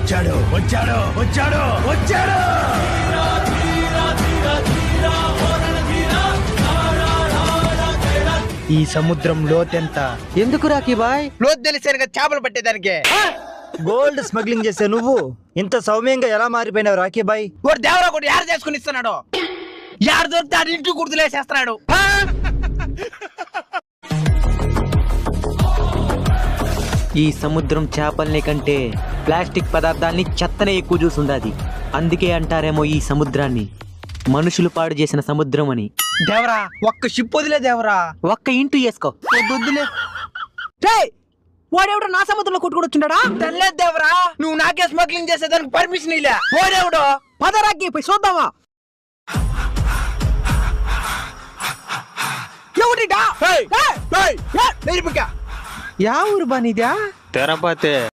వచ్చాడు వచ్చాడు వచ్చాడు వచ్చాడు. ఈ సముద్రం లోతెంత? ఎందుకు రాకీ బాయ్? లోతు తెలిసాను చేపలు పట్టేదానికి. గోల్డ్ స్మగ్లింగ్ చేసే నువ్వు ఇంత సౌమ్యంగా ఎలా మారిపోయినావు రాకీ బాయ్? ఒక దేవరా కూడా యారు చేసుకుని ఇస్తున్నాడు, యారు దొరికితే ఆడు ఇంటికి గుర్తులేసేస్తున్నాడు. ఈ సముద్రం చేపల్ని కంటే ప్లాస్టిక్ పదార్థాల్ని చెత్తనే ఎక్కువ చూసుండాది. అందుకే అంటారేమో ఈ సముద్రాన్ని మనుషులు పాడు చేసిన సముద్రం అని. దేవరా ఒక్క షిప్ వదిలే దేవరా, ఒక్క ఇంటూ వేసుకో. వద్దులే. వాడెవడో నా సముద్రంలో కొట్టుకుని వచ్చిండా? తెల్లేదు దేవరా, నువ్వు నాకే స్మగ్లింగ్ చేసేదానికి పర్మిషన్ ఇలా. ఓడేవుడో పదరాకి పోయి చూద్దామా? ఎవరిడా? యా ఊరు బానిదా? తెరపతే